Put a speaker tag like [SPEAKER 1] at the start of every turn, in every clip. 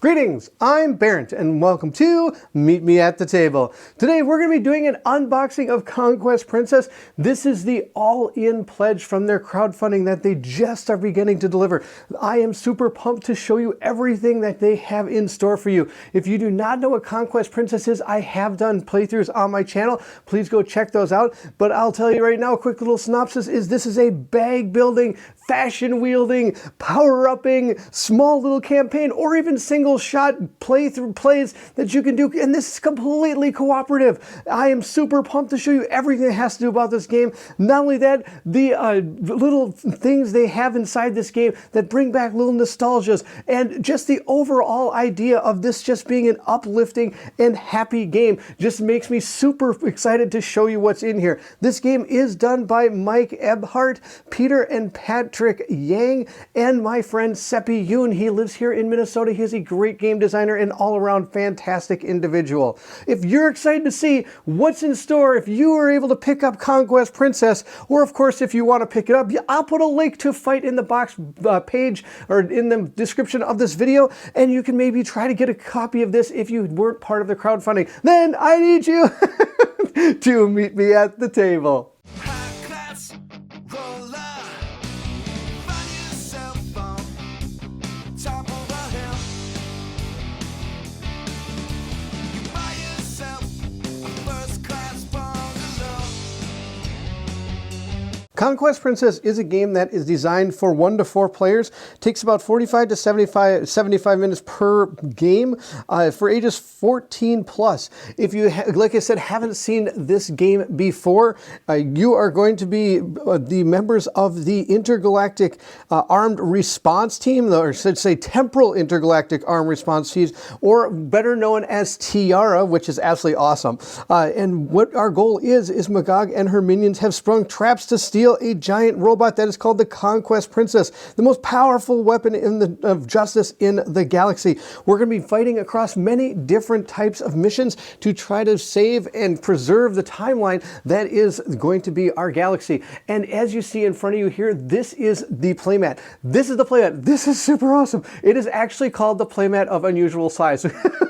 [SPEAKER 1] Greetings, I'm Barrett and welcome to Meet Me at the Table. Today we're going to be doing an unboxing of Conquest Princess. This is the all-in pledge from their crowdfunding that they just are beginning to deliver. I am super pumped to show you everything that they have in store for you. If you do not know what Conquest Princess is, I have done playthroughs on my channel. Please go check those out. But I'll tell you right now, a quick little synopsis is this is a bag building, fashion wielding, power-upping, small little campaign, or even single shot playthrough plays that you can do, and this is completely cooperative. I am super pumped to show you everything that has to do about this game. Not only that, the little things they have inside this game that bring back little nostalgias, and just the overall idea of this just being an uplifting and happy game just makes me super excited to show you what's in here. This game is done by Mike Ebhart, Peter and Patrick Yang, and my friend Seppi Yoon. He lives here in Minnesota. He's a great game designer and all-around fantastic individual. If you're excited to see what's in store, if you are able to pick up Conquest Princess, or of course if you want to pick it up, I'll put a link to Fight in the Box page or in the description of this video, and you can maybe try to get a copy of this if you weren't part of the crowdfunding. Then I need you to meet me at the table. Conquest Princess is a game that is designed for 1 to 4 players. It takes about 45 to 75 minutes per game for ages 14 plus. If you, like I said, haven't seen this game before, you are going to be the members of the Intergalactic Armed Response Team, or I should say Temporal Intergalactic Armed Response Team, or better known as Tiara, which is absolutely awesome. And what our goal is Magog and her minions have sprung traps to steal a giant robot that is called the Conquest Princess, the most powerful weapon of justice in the galaxy. We're going to be fighting across many different types of missions to try to save and preserve the timeline that is going to be our galaxy. And as you see in front of you here, this is the playmat. This is the playmat. This is super awesome. It is actually called the Playmat of Unusual Size,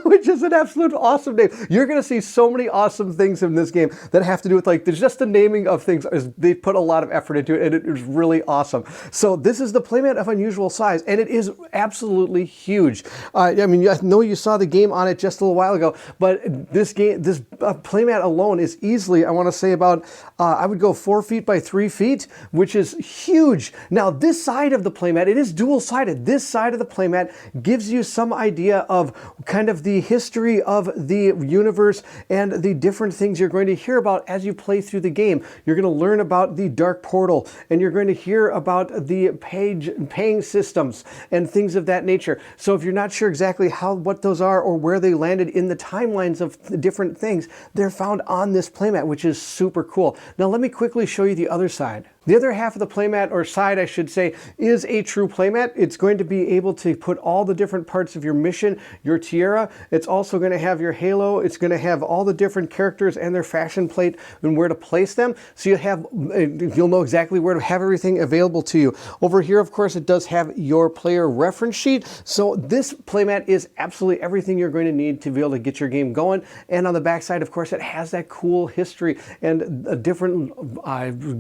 [SPEAKER 1] which is an absolute awesome name. You're going to see so many awesome things in this game that have to do with, like, there's just the naming of things. They put a lot of effort into it, and it is really awesome. So this is the Playmat of Unusual Size, and it is absolutely huge. I mean, I know you saw the game on it just a little while ago, but this game, this playmat alone is easily, I want to say about, I would go 4 feet by 3 feet, which is huge. Now, this side of the playmat, it is dual-sided. This side of the playmat gives you some idea of kind of the history of the universe and the different things you're going to hear about as you play through the game. You're going to learn about the Dark Portal, and you're going to hear about the paying systems and things of that nature. So if you're not sure exactly what those are or where they landed in the timelines of the different things, they're found on this playmat, which is super cool. Now let me quickly show you the other side. The other half of the playmat, or side I should say, is a true playmat. It's going to be able to put all the different parts of your mission, your tiara. It's also going to have your halo. It's going to have all the different characters and their fashion plate and where to place them. So you'll know exactly where to have everything available to you. Over here, of course, it does have your player reference sheet. So this playmat is absolutely everything you're going to need to be able to get your game going. And on the back side, of course, it has that cool history and a different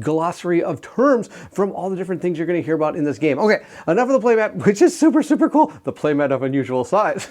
[SPEAKER 1] glossary of terms from all the different things you're going to hear about in this game. Okay, enough of the playmat, which is super, super cool. The Playmat of Unusual Size,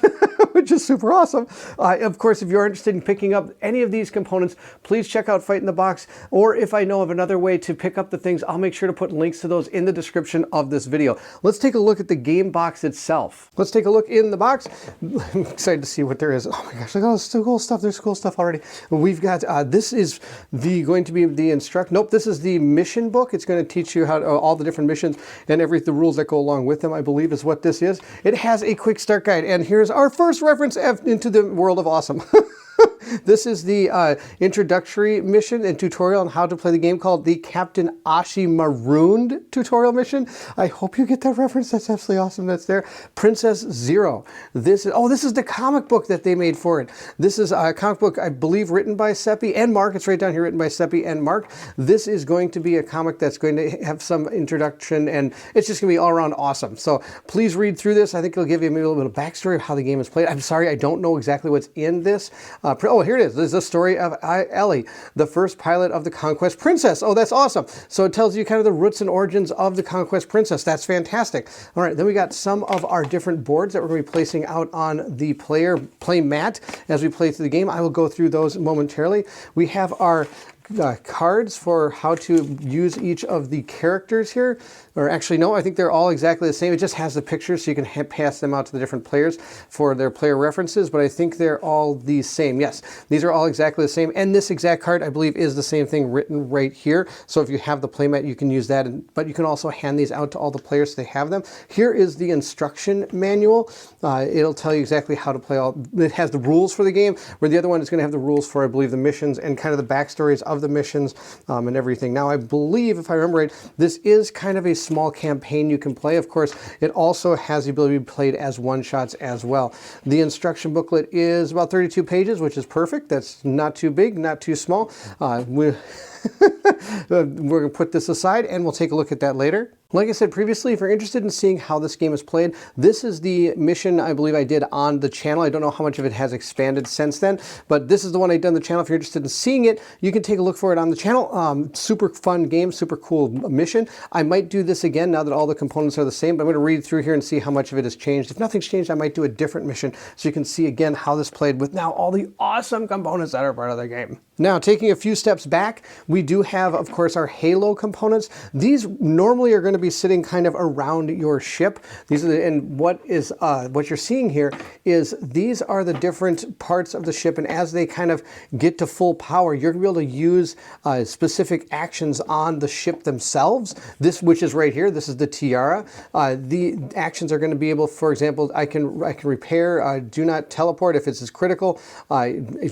[SPEAKER 1] which is super awesome. Of course, if you're interested in picking up any of these components, please check out Fight in the Box, or if I know of another way to pick up the things, I'll make sure to put links to those in the description of this video. Let's take a look at the game box itself. Let's take a look in the box. I'm excited to see what there is. Oh my gosh, look at all this cool stuff. There's cool stuff already. We've got, this is going to be the nope, this is the mission book. It's going to teach you how to, all the different missions and the rules that go along with them, I believe is what this is. It has a quick start guide, and here's our first reference into the world of awesome. This is the introductory mission and tutorial on how to play the game called the Captain Ashi Marooned tutorial mission. I hope you get that reference. That's absolutely awesome. That's there. Princess Zero. This is the comic book that they made for it. This is a comic book, I believe, written by Seppi and Mark. It's right down here, written by Seppi and Mark. This is going to be a comic that's going to have some introduction, and it's just going to be all around awesome. So please read through this. I think it'll give you maybe a little bit of backstory of how the game is played. I'm sorry, I don't know exactly what's in this. Oh, here it is. This is the story of Ellie, the first pilot of the Conquest Princess. Oh, that's awesome. So it tells you kind of the roots and origins of the Conquest Princess. That's fantastic. All right, then we got some of our different boards that we're going to be placing out on the play mat as we play through the game. I will go through those momentarily. We have our cards for how to use each of the characters here. Or actually, no, I think they're all exactly the same. It just has the pictures, so you can pass them out to the different players for their player references, but I think they're all the same. Yes, these are all exactly the same. And this exact card, I believe, is the same thing written right here. So if you have the playmat, you can use that, but you can also hand these out to all the players so they have them. Here is the instruction manual. It'll tell you exactly how to play it has the rules for the game, where the other one is going to have the rules for, I believe, the missions and kind of the backstories of the missions and everything. Now, I believe, if I remember right, this is kind of a small campaign you can play. Of course, it also has the ability to be played as one-shots as well. The instruction booklet is about 32 pages, which is perfect. That's not too big, not too small. We're going to put this aside and we'll take a look at that later. Like I said previously, if you're interested in seeing how this game is played, this is the mission I believe I did on the channel. I don't know how much of it has expanded since then, but this is the one I did on the channel. If you're interested in seeing it, you can take a look for it on the channel. Super fun game, super cool mission. I might do this again now that all the components are the same, but I'm going to read through here and see how much of it has changed. If nothing's changed, I might do a different mission so you can see again how this played with now all the awesome components that are part of the game. Now, taking a few steps back, we do have, of course, our Halo components. These normally are going to be sitting kind of around your ship. These are and what you're seeing here is these are the different parts of the ship, and as they kind of get to full power, you're going to be able to use specific actions on the ship themselves. This, which is right here, this is the Tiara. The actions are going to be able, for example, I can repair, do not teleport if it's critical.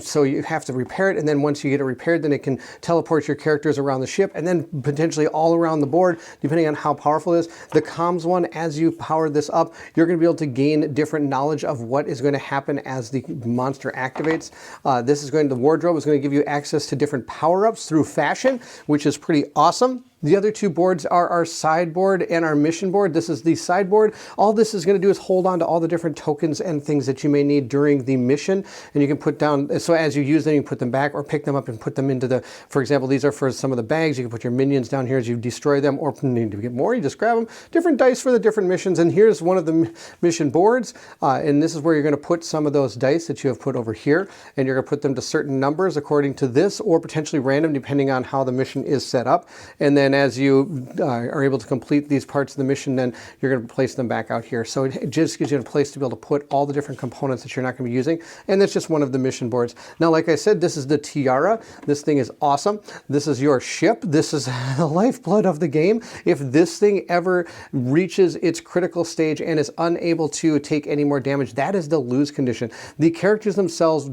[SPEAKER 1] So you have to repair it, and then once you get it repaired, then it can teleport your characters around the ship and then potentially all around the board, depending on how powerful it is. The comms one, as you power this up, you're going to be able to gain different knowledge of what is going to happen as the monster activates. The wardrobe is going to give you access to different power-ups through fashion, which is pretty awesome. The other two boards are our sideboard and our mission board. This is the sideboard. All this is going to do is hold on to all the different tokens and things that you may need during the mission. And you can put down, so as you use them, you can put them back or pick them up and put them into for example, these are for some of the bags. You can put your minions down here as you destroy them, or need to get more, you just grab them. Different dice for the different missions. And here's one of the mission boards. And this is where you're going to put some of those dice that you have put over here. And you're going to put them to certain numbers according to this, or potentially random, depending on how the mission is set up. And then as you are able to complete these parts of the mission, then you're going to place them back out here. So it just gives you a place to be able to put all the different components that you're not going to be using. And that's just one of the mission boards. Now, like I said, this is the Tiara. This thing is awesome. This is your ship. This is the lifeblood of the game. If this thing ever reaches its critical stage and is unable to take any more damage, that is the lose condition. The characters themselves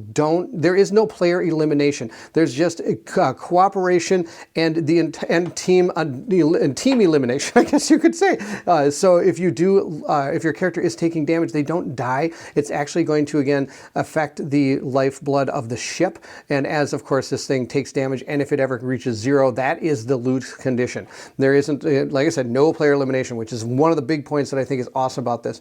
[SPEAKER 1] there is no player elimination. There's just cooperation and team elimination, I guess you could say. So if your character is taking damage, they don't die. It's actually going to, again, affect the lifeblood of the ship. And as, of course, this thing takes damage, and if it ever reaches 0, that is the lose condition. There isn't, like I said, no player elimination, which is one of the big points that I think is awesome about this.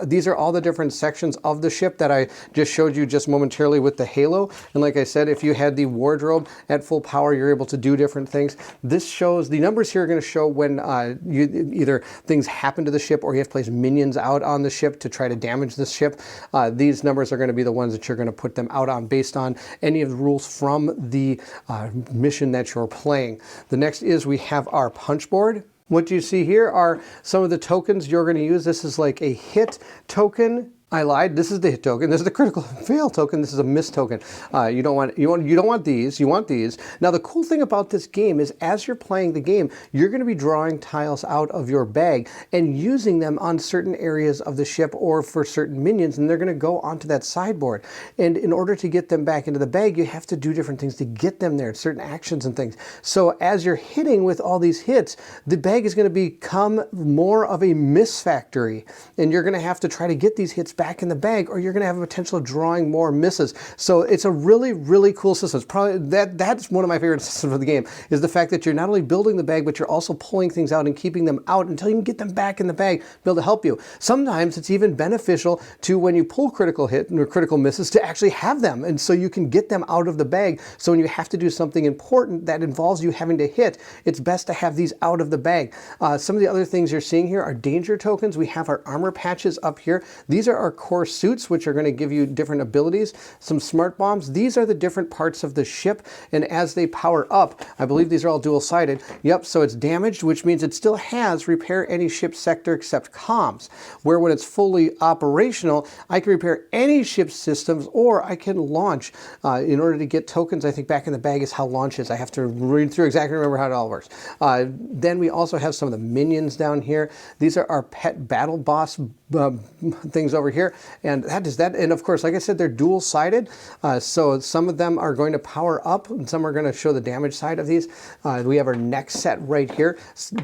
[SPEAKER 1] These are all the different sections of the ship that I just showed you just momentarily with the Halo. And like I said, if you had the wardrobe at full power, you're able to do different things. This shows, the numbers here are going to show when either things happen to the ship or you have to place minions out on the ship to try to damage the ship. These numbers are going to be the ones that you're going to put them out on based on any of the rules from the mission that you're playing. The next is we have our punch board. What you see here are some of the tokens you're going to use. This is like a hit token. I lied. This is the hit token. This is the critical fail token. This is a miss token. You don't want these. You want these. Now the cool thing about this game is, as you're playing the game, you're going to be drawing tiles out of your bag and using them on certain areas of the ship or for certain minions, and they're going to go onto that sideboard. And in order to get them back into the bag, you have to do different things to get them there, certain actions and things. So as you're hitting with all these hits, the bag is going to become more of a miss factory, and you're going to have to try to get these hits back in the bag, or you're going to have a potential of drawing more misses. So it's a really, really cool system. It's probably that's one of my favorite systems of the game, is the fact that you're not only building the bag, but you're also pulling things out and keeping them out until you can get them back in the bag to be able to help you. Sometimes it's even beneficial to, when you pull critical hit or critical misses, to actually have them, and so you can get them out of the bag. So when you have to do something important that involves you having to hit, it's best to have these out of the bag. Some of the other things you're seeing here are danger tokens. We have our armor patches up here. These are our core suits, which are going to give you different abilities. Some smart bombs. These are the different parts of the ship, and as they power up, I believe these are all dual-sided. Yep, so it's damaged, which means it still has repair any ship sector except comms, where when it's fully operational, I can repair any ship systems, or I can launch. In order to get tokens, I think back in the bag is how launch is. I have to read through exactly remember how it all works. Then we also have some of the minions down here. These are our pet battle boss things over here, and that is that. And of course, like I said, they're dual-sided, so some of them are going to power up and some are going to show the damage side of these. We have our next set right here.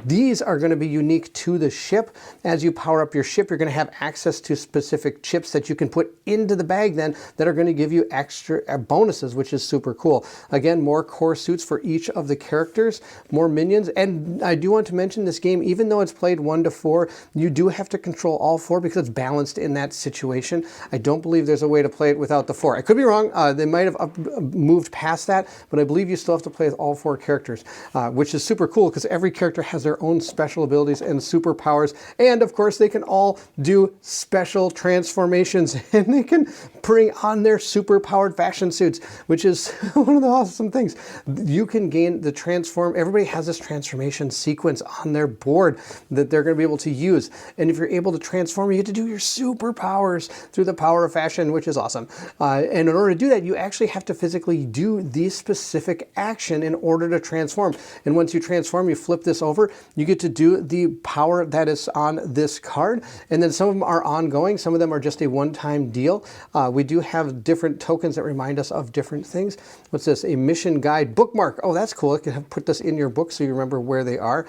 [SPEAKER 1] These are going to be unique to the ship. As you power up your ship, you're going to have access to specific chips that you can put into the bag then that are going to give you extra bonuses, which is super cool. Again, more core suits for each of the characters, more minions. And I do want to mention, this game, even though it's played 1 to 4, you do have to control all 4 because it's balanced in that situation. I don't believe there's a way to play it without the 4. I could be wrong. They might have moved past that, but I believe you still have to play with all 4 characters, which is super cool because every character has their own special abilities and superpowers. And of course, they can all do special transformations and they can bring on their super powered fashion suits, which is one of the awesome things. You can gain the transform. Everybody has this transformation sequence on their board that they're going to be able to use. And if you're able to transform, you get to do your superpowers through the power of fashion, which is awesome. And in order to do that, you actually have to physically do the specific action in order to transform. And once you transform, you flip this over, you get to do the power that is on this card. And then some of them are ongoing. Some of them are just a one-time deal. We do have different tokens that remind us of different things. What's this? A mission guide bookmark. Oh, that's cool. You can put this in your book so you remember where they are.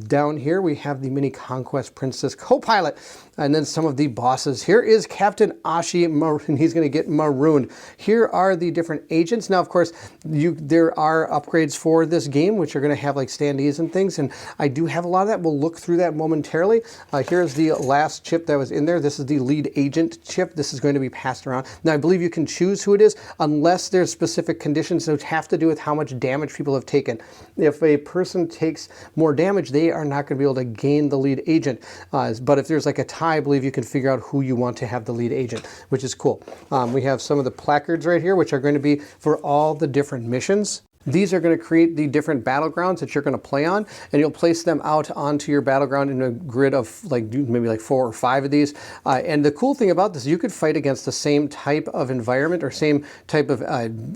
[SPEAKER 1] Down here, we have the mini Conquest Princess co-pilot. And then some of the bosses. Here is Captain Ashi, and he's going to get marooned. Here are the different agents. Now, of course, there are upgrades for this game, which are going to have like standees and things, and I do have a lot of that. We'll look through that momentarily. Here's the last chip that was in there. This is the lead agent chip. This is going to be passed around. Now, I believe you can choose who it is, unless there's specific conditions that have to do with how much damage people have taken. If a person takes more damage, they are not going to be able to gain the lead agent. But if there's like a tie, I believe you can figure out who you want to have the lead agent, which is cool. We have some of the placards right here, which are going to be for all the different missions. These are going to create the different battlegrounds that you're going to play on, and you'll place them out onto your battleground in a grid of like maybe like 4 or 5 of these. And the cool thing about this, you could fight against the same type of environment or same type of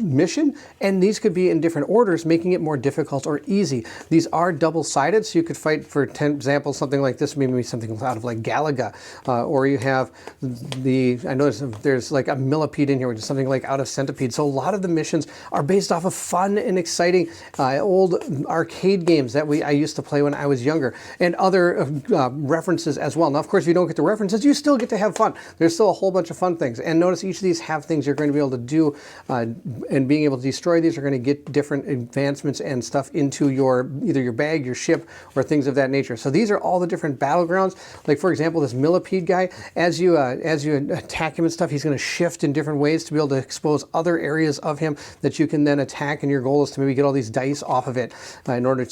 [SPEAKER 1] mission, and these could be in different orders, making it more difficult or easy. These are double-sided, so you could fight, for example, something like this, maybe something out of like Galaga, or you have I noticed there's like a millipede in here, which is something like out of Centipede. So a lot of the missions are based off of fun and exciting old arcade games that I used to play when I was younger, and other references as well. Now, of course, if you don't get the references, you still get to have fun. There's still a whole bunch of fun things. And notice each of these have things you're going to be able to do, and being able to destroy these are going to get different advancements and stuff into either your bag, your ship, or things of that nature. So these are all the different battlegrounds. Like, for example, this millipede guy, as you attack him and stuff, he's going to shift in different ways to be able to expose other areas of him that you can then attack, and your goal is tools to maybe get all these dice off of it in order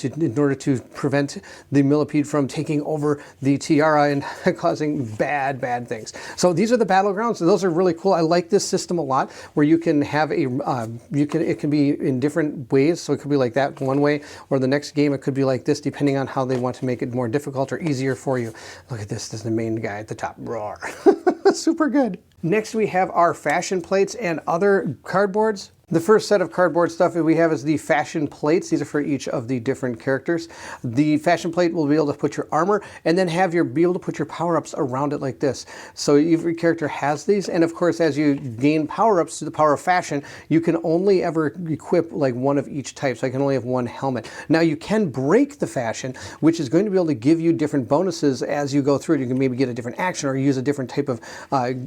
[SPEAKER 1] to prevent the millipede from taking over the Tiara and causing bad things. So these are the battlegrounds. Those are really cool. I like this system a lot, where you can have a it can be in different ways. So it could be like that one way, or the next game it could be like this, depending on how they want to make it more difficult or easier for you. Look at this. This is the main guy at the top. Roar. Super good. Next we have our fashion plates and other cardboards. The first set of cardboard stuff that we have is the fashion plates. These are for each of the different characters. The fashion plate will be able to put your armor and then be able to put your power-ups around it like this. So every character has these, and of course as you gain power-ups to the power of fashion, you can only ever equip like one of each type. So I can only have one helmet. Now you can break the fashion, which is going to be able to give you different bonuses as you go through it. You can maybe get a different action or use a different type of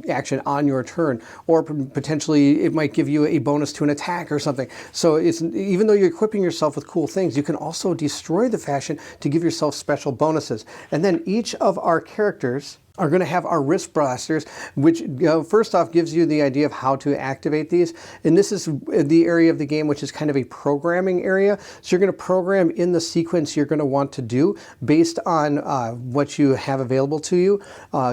[SPEAKER 1] action on your turn, or potentially it might give you a bonus to an attack or something. So it's, even though you're equipping yourself with cool things, you can also destroy the fashion to give yourself special bonuses. And then each of our characters are going to have our wrist blasters, which first off gives you the idea of how to activate these. And this is the area of the game which is kind of a programming area. So you're going to program in the sequence you're going to want to do based on what you have available to you.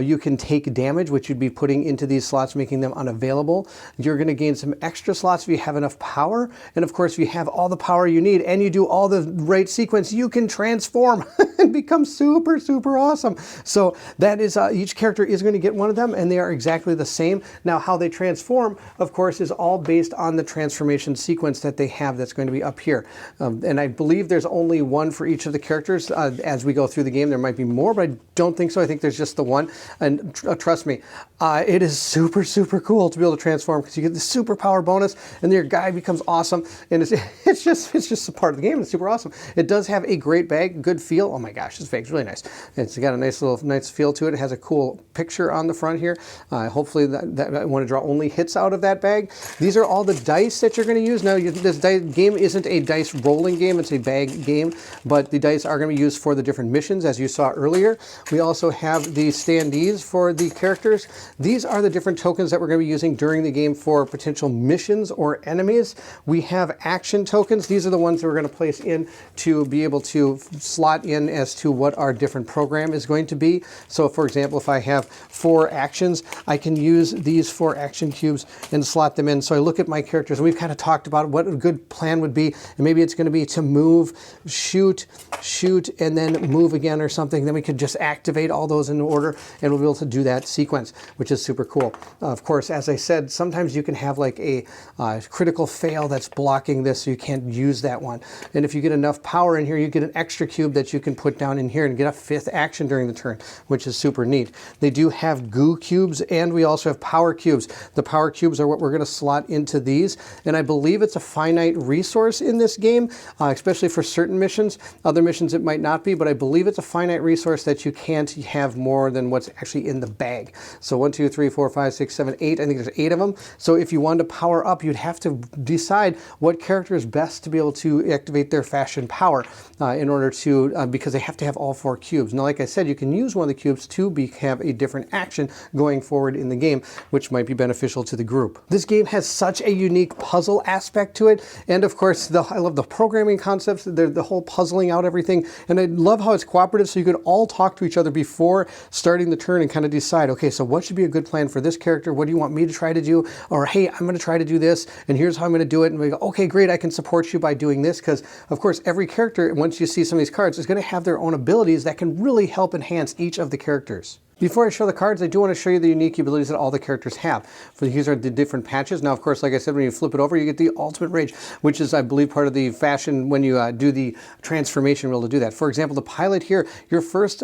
[SPEAKER 1] You can take damage, which you'd be putting into these slots, making them unavailable. You're going to gain some extra slots if you have enough power. And of course, if you have all the power you need and you do all the right sequence, you can transform and become super, super awesome. So that is each character is going to get one of them, and they are exactly the same. Now, how they transform, of course, is all based on the transformation sequence that they have that's going to be up here. And I believe there's only one for each of the characters as we go through the game. There might be more, but I don't think so. I think there's just the one. And trust me, it is super, super cool to be able to transform, because you get the superpower bonus, and your guy becomes awesome. And it's just a part of the game. It's super awesome. It does have a great bag, good feel. Oh my gosh, this bag's really nice. It's got a nice feel to it. It has a cool picture on the front here. Hopefully that I want to draw only hits out of that bag. These are all the dice that you're going to use. Now, this game isn't a dice rolling game, it's a bag game, but the dice are going to be used for the different missions, as you saw earlier. We also have the standees for the characters. These are the different tokens that we're going to be using during the game for potential missions or enemies. We have action tokens. These are the ones that we're going to place in to be able to slot in as to what our different program is going to be. So for example, if I have 4 actions, I can use these 4 action cubes and slot them in. So I look at my characters, and we've kind of talked about what a good plan would be. And maybe it's going to be to move, shoot, and then move again or something. Then we could just activate all those in order, and we'll be able to do that sequence, which is super cool. Of course, as I said, sometimes you can have like a critical fail that's blocking this, so you can't use that one. And if you get enough power in here, you get an extra cube that you can put down in here and get a 5th action during the turn, which is super neat. They do have goo cubes, and we also have power cubes. The power cubes are what we're going to slot into these, and I believe it's a finite resource in this game, especially for certain missions. Other missions it might not be, but I believe it's a finite resource that you can't have more than what's actually in the bag. So 1, 2, 3, 4, 5, 6, 7, 8. I think there's 8 of them. So if you wanted to power up, you'd have to decide what character is best to be able to activate their fashion power in order to, because they have to have all 4 cubes. Now, like I said, you can use one of the cubes to have a different action going forward in the game, which might be beneficial to the group. This game has such a unique puzzle aspect to it, and of course, I love the programming concepts, the whole puzzling out everything, and I love how it's cooperative, so you can all talk to each other before starting the turn and kind of decide, okay, so what should be a good plan for this character? What do you want me to try to do? Or, hey, I'm going to try to do this, and here's how I'm going to do it, and we go, okay, great, I can support you by doing this, because, of course, every character, once you see some of these cards, is going to have their own abilities that can really help enhance each of the characters. Before I show the cards, I do want to show you the unique abilities that all the characters have. These are the different patches. Now, of course, like I said, when you flip it over, you get the Ultimate Rage, which is, I believe, part of the fashion when you do the transformation, you're able to do that. For example, the pilot here, your first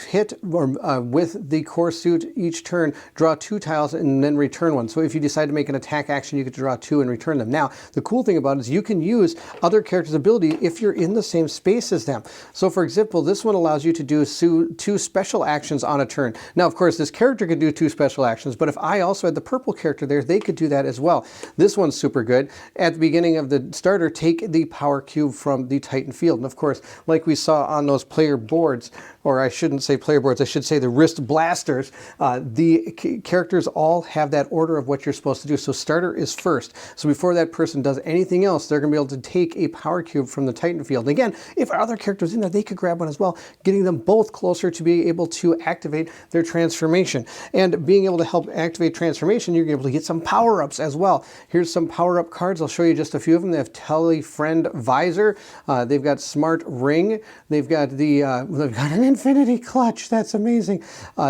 [SPEAKER 1] hit with the core suit each turn, draw 2 tiles and then return 1. So if you decide to make an attack action, you get to draw 2 and return them. Now, the cool thing about it is you can use other characters' ability if you're in the same space as them. So, for example, this one allows you to do 2 special actions on a turn. Now, of course, this character can do 2 special actions, but if I also had the purple character there, they could do that as well. This one's super good. At the beginning of the starter, take the power cube from the Titan field. And of course, like we saw on those player boards, or I shouldn't say player boards, I should say the wrist blasters, the characters all have that order of what you're supposed to do. So starter is first. So before that person does anything else, they're going to be able to take a power cube from the Titan field. And again, if other characters in there, they could grab one as well, getting them both closer to be able to activate their transformation. And being able to help activate transformation, you're able to get some power-ups as well. Here's some power-up cards. I'll show you just a few of them. They have Tele-Friend Visor. They've got Smart Ring. They've got they've got an Infinity Clutch. That's amazing.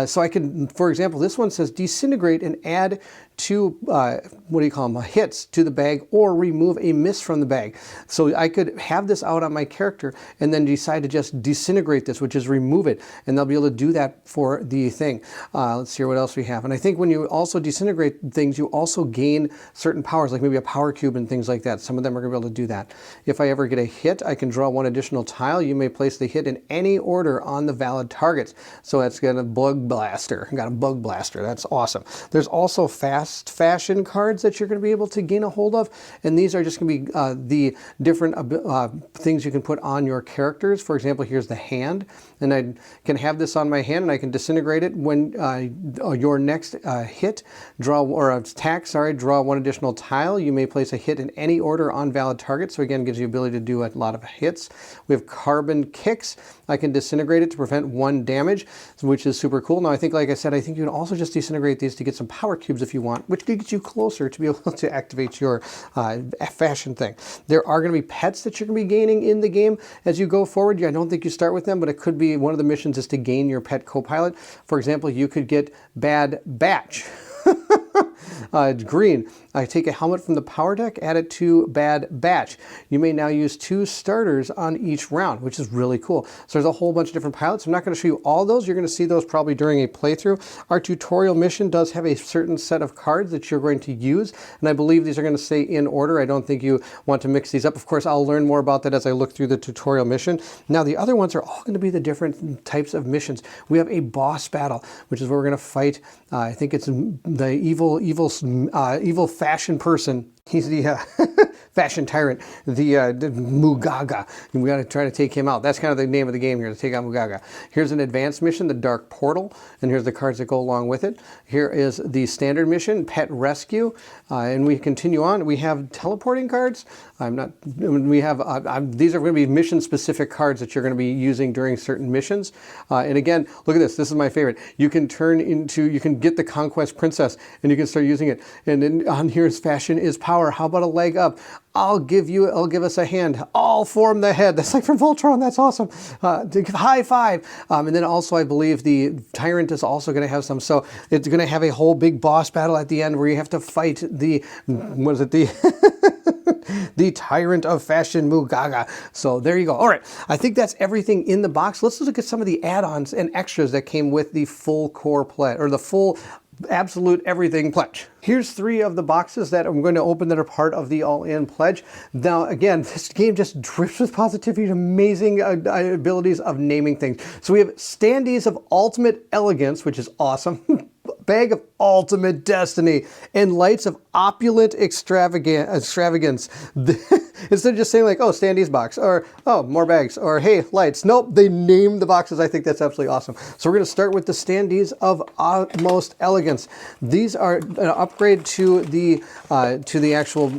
[SPEAKER 1] So I can, for example, this one says disintegrate and add two, what do you call them, hits to the bag, or remove a miss from the bag. So I could have this out on my character and then decide to just disintegrate this, which is remove it, and they'll be able to do that for the thing. Let's see what else we have. And I think when you also disintegrate things, you also gain certain powers, like maybe a power cube and things like that. Some of them are going to be able to do that. If I ever get a hit, I can draw one additional tile. You may place the hit in any order on the valid targets. So that's got a bug blaster. Got a bug blaster. That's awesome. There's also fast fashion cards that you're going to be able to gain a hold of, and these are just going to be the different things you can put on your characters. For example, here's the hand, and I can have this on my hand and I can disintegrate it when your next hit, draw, or attack, sorry, draw one additional tile. You may place a hit in any order on valid target, so again gives you the ability to do a lot of hits. We have carbon kicks. I can disintegrate it to prevent 1 damage, which is super cool. Now I think, like I said, I think you can also just disintegrate these to get some power cubes if you want, which gets you closer to be able to activate your fashion thing. There are going to be pets that you're going to be gaining in the game as you go forward. I don't think you start with them, but it could be one of the missions is to gain your pet co-pilot. For example, you could get Bad Batch. Green. I take a helmet from the power deck, add it to Bad Batch. You may now use 2 starters on each round, which is really cool. So there's a whole bunch of different pilots. I'm not going to show you all those. You're going to see those probably during a playthrough. Our tutorial mission does have a certain set of cards that you're going to use, and I believe these are going to stay in order. I don't think you want to mix these up. Of course, I'll learn more about that as I look through the tutorial mission. Now, the other ones are all going to be the different types of missions. We have a boss battle, which is where we're going to fight. I think it's the evil fashion person. He's the fashion tyrant, the Mugaga. And we got to try to take him out. That's kind of the name of the game here, to take out Mugaga. Here's an advanced mission, the Dark Portal, and here's the cards that go along with it. Here is the standard mission, Pet Rescue, and we continue on. We have teleporting cards. These are going to be mission-specific cards that you're going to be using during certain missions. And again, look at this. This is my favorite. You can get the Conquest Princess, and you can start using it. And then on here's fashion is power. How about a leg up? I'll give us a hand. I'll form the head. That's like from Voltron. That's awesome. High five. And then also I believe the Tyrant is also going to have some. So it's going to have a whole big boss battle at the end where you have to fight the the Tyrant of Fashion, Mugaga. So there you go. All right. I think that's everything in the box. Let's look at some of the add-ons and extras that came with the full core pledge, or the full absolute everything pledge. Here's 3 of the boxes that I'm going to open that are part of the all-in pledge. Now, again, this game just drips with positivity and amazing abilities of naming things. So we have Standies of Ultimate Elegance, which is awesome. Bag of Ultimate Destiny, and Lights of Opulent Extravagance. Instead of just saying like, oh, Standees box, or oh, more bags, or hey, lights. Nope, they name the boxes. I think that's absolutely awesome. So we're going to start with the Standees of Utmost Elegance. These are an upgrade to the actual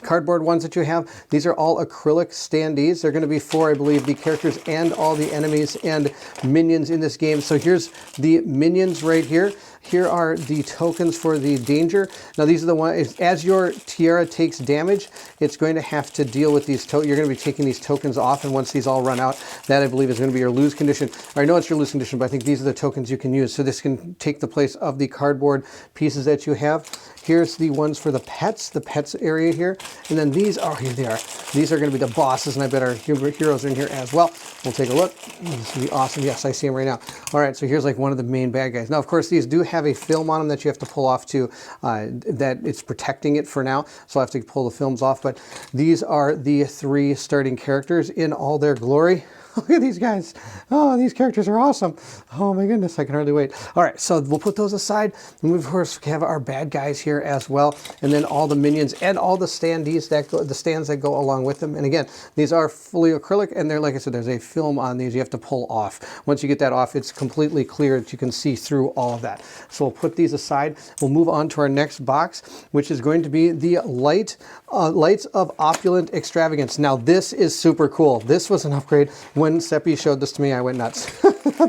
[SPEAKER 1] cardboard ones that you have. These are all acrylic Standees. They're going to be for, I believe, the characters and all the enemies and minions in this game. So here's the minions right here. Here are the tokens for the danger. Now these are the ones, as your Tiara takes damage, it's going to have to deal with these you're going to be taking these tokens off, and once these all run out, that I believe is going to be your lose condition. I know it's your lose condition, but I think these are the tokens you can use. So this can take the place of the cardboard pieces that you have. Here's the ones for the pets area here. And then these are, here they are. These are going to be the bosses, and I bet our heroes are in here as well. We'll take a look. This will be awesome. Yes, I see them right now. All right, so here's like one of the main bad guys. Now, of course, these do have a film on them that you have to pull off to, that it's protecting it for now. So I have to pull the films off. But these are the 3 starting characters in all their glory. Look at these guys. Oh, these characters are awesome. Oh my goodness, I can hardly wait. All right, so we'll put those aside. And we, of course, have our bad guys here as well. And then all the minions and all the standees that go, the stands that go along with them. And again, these are fully acrylic, and they're, like I said, there's a film on these you have to pull off. Once you get that off, it's completely clear that you can see through all of that. So we'll put these aside. We'll move on to our next box, which is going to be the Lights of Opulent Extravagance. Now, this is super cool. This was an upgrade. When Seppi showed this to me, I went nuts.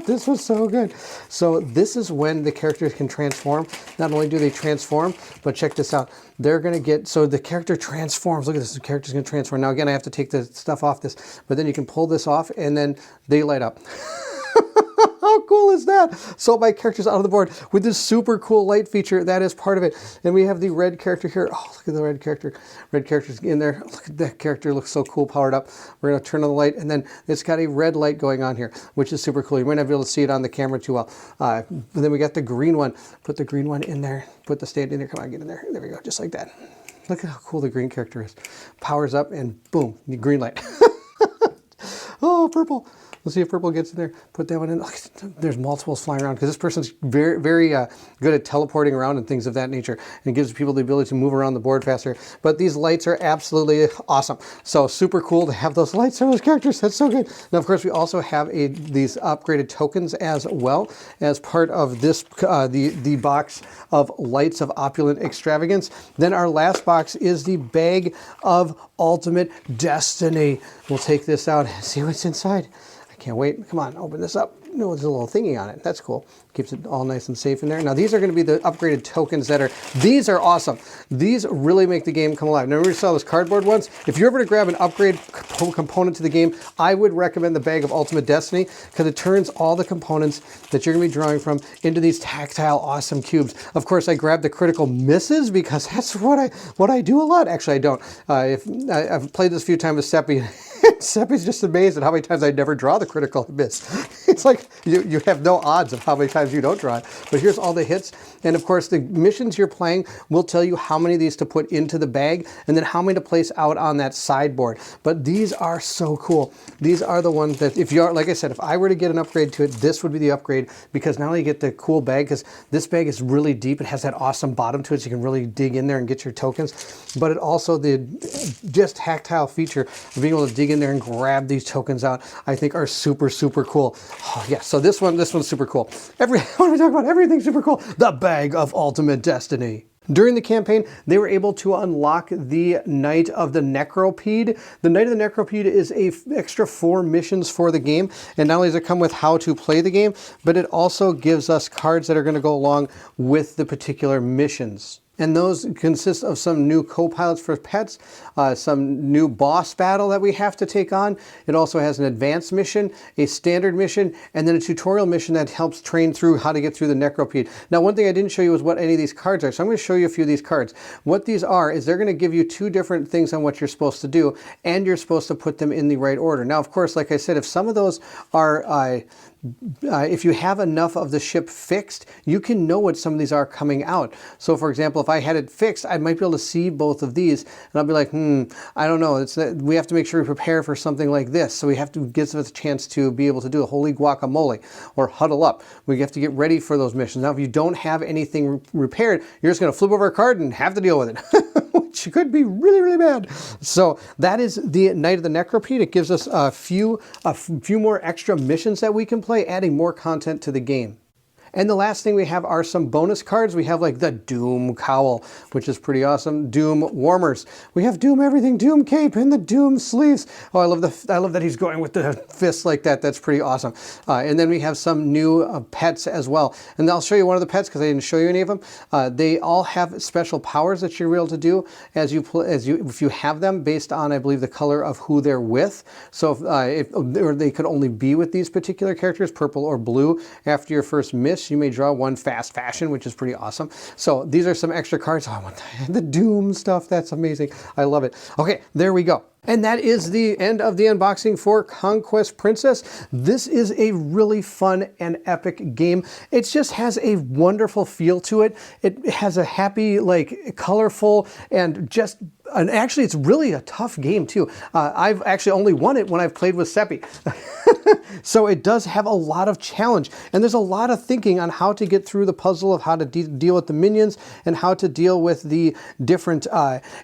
[SPEAKER 1] This was so good. So this is when the characters can transform. Not only do they transform, but check this out. They're going to get, so the character transforms. Look at this, the character's going to transform. Now again, I have to take the stuff off this, but then you can pull this off and then they light up. How cool is that? So my character's out of the board with this super cool light feature. That is part of it. And we have the red character here. Oh, look at the red character. Red character's in there. Look at that character. Looks so cool, powered up. We're going to turn on the light, and then it's got a red light going on here, which is super cool. You might not be able to see it on the camera too well. But then we got the green one. Put the green one in there. Put the stand in there. Come on, get in there. There we go, just like that. Look at how cool the green character is. Powers up, and boom, the green light. Oh, purple. Let's see if purple gets in there. Put that one in. Look, there's multiples flying around because this person's very, very good at teleporting around and things of that nature, and gives people the ability to move around the board faster. But these lights are absolutely awesome. So super cool to have those lights on those characters. That's so good. Now, of course, we also have these upgraded tokens as well as part of this the box of Lights of Opulent Extravagance. Then our last box is the Bag of Ultimate Destiny. We'll take this out and see what's inside. Can't wait. Come on, open this up. No, there's a little thingy on it. That's cool. Keeps it all nice and safe in there. Now, these are going to be the upgraded tokens these are awesome. These really make the game come alive. Now, remember we saw those cardboard ones? If you're ever to grab an upgrade component to the game, I would recommend the Bag of Ultimate Destiny because it turns all the components that you're going to be drawing from into these tactile, awesome cubes. Of course, I grabbed the critical misses because that's what I do a lot. Actually, I don't. I've played this a few times with Seppi. Seppi's just amazed at how many times I never draw the critical miss. It's like you have no odds of how many times you don't draw it. But here's all the hits. And of course, the missions you're playing will tell you how many of these to put into the bag and then how many to place out on that sideboard. But these are so cool. These are the ones that, if you're, like I said, if I were to get an upgrade to it, this would be the upgrade, because not only you get the cool bag, because this bag is really deep. It has that awesome bottom to it, so you can really dig in there and get your tokens. But it also, the just tactile feature of being able to dig in there and grab these tokens out, I think are super, super cool. Oh, yeah, so this one's super cool. What are we talking about? Everything's super cool. The Bag of Ultimate Destiny. During the campaign, they were able to unlock the Knight of the Necropede. The Knight of the Necropede is a extra 4 missions for the game, and not only does it come with how to play the game, but it also gives us cards that are going to go along with the particular missions. And those consist of some new co-pilots for pets, some new boss battle that we have to take on. It also has an advanced mission, a standard mission, and then a tutorial mission that helps train through how to get through the Necropede. Now, one thing I didn't show you is what any of these cards are, so I'm going to show you a few of these cards. What these are is they're going to give you 2 different things on what you're supposed to do, and you're supposed to put them in the right order. Now, of course, like I said, if some of those are if you have enough of the ship fixed, you can know what some of these are coming out. So for example, if I had it fixed, I might be able to see both of these, and I'll be like, I don't know. We have to make sure we prepare for something like this. So we have to give us a chance to be able to do a holy guacamole or huddle up. We have to get ready for those missions. Now, if you don't have anything repaired, you're just going to flip over a card and have to deal with it. Which could be really, really bad. So that is the Knight of the Necropede. It gives us a few more extra missions that we can play, adding more content to the game. And the last thing we have are some bonus cards. We have like the Doom Cowl, which is pretty awesome. Doom Warmers. We have Doom everything, Doom Cape, and the Doom sleeves. Oh, I love that he's going with the fists like that. That's pretty awesome. And then we have some new pets as well. And I'll show you one of the pets because I didn't show you any of them. They all have special powers that you're able to do if you have them based on, I believe, the color of who they're with. So or they could only be with these particular characters, purple or blue. After your first miss, you may draw one fast fashion, which is pretty awesome. So these are some extra cards. Oh, I want the Doom stuff. That's amazing. I love it. Okay, there we go. And that is the end of the unboxing for Conquest Princess. This is a really fun and epic game. It just has a wonderful feel to it. It has a happy, like, colorful, and actually it's really a tough game too. I've actually only won it when I've played with Seppi. So it does have a lot of challenge, and there's a lot of thinking on how to get through the puzzle of how to deal with the minions and how to deal with the different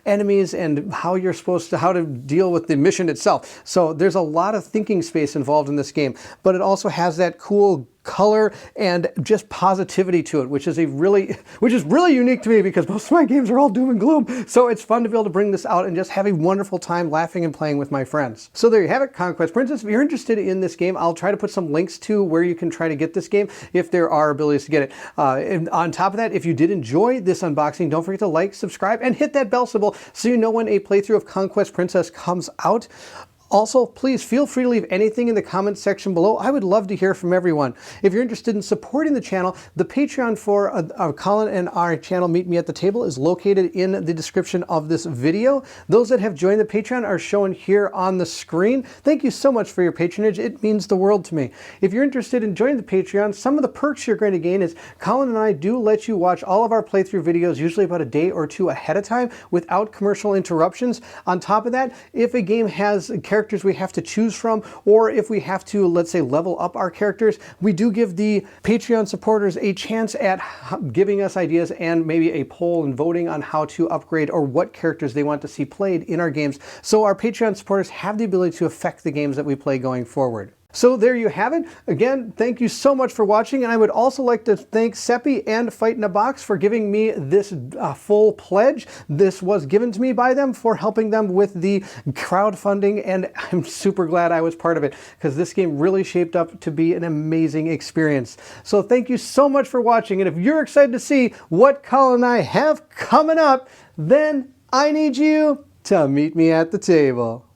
[SPEAKER 1] enemies and how to deal with the mission itself. So there's a lot of thinking space involved in this game, but it also has that cool color and just positivity to it, which is really unique to me because most of my games are all doom and gloom. So it's fun to be able to bring this out and just have a wonderful time laughing and playing with my friends. So there you have it, Conquest Princess. If you're interested in this game, I'll try to put some links to where you can try to get this game if there are abilities to get it. And on top of that, if you did enjoy this unboxing, don't forget to like, subscribe, and hit that bell symbol so you know when a playthrough of Conquest Princess comes out. Also, please feel free to leave anything in the comments section below. I would love to hear from everyone. If you're interested in supporting the channel, the Patreon for Colin and our channel Meet Me at the Table is located in the description of this video. Those that have joined the Patreon are shown here on the screen. Thank you so much for your patronage. It means the world to me. If you're interested in joining the Patreon, some of the perks you're going to gain is Colin and I do let you watch all of our playthrough videos, usually about a day or two ahead of time, without commercial interruptions. On top of that, if a game has characters we have to choose from, or if we have to, let's say, level up our characters, we do give the Patreon supporters a chance at giving us ideas and maybe a poll and voting on how to upgrade or what characters they want to see played in our games. So our Patreon supporters have the ability to affect the games that we play going forward. So there you have it. Again, thank you so much for watching, and I would also like to thank Seppi and Fight in a Box for giving me this full pledge. This was given to me by them for helping them with the crowdfunding, and I'm super glad I was part of it because this game really shaped up to be an amazing experience. So thank you so much for watching, and if you're excited to see what Colin and I have coming up, then I need you to meet me at the table.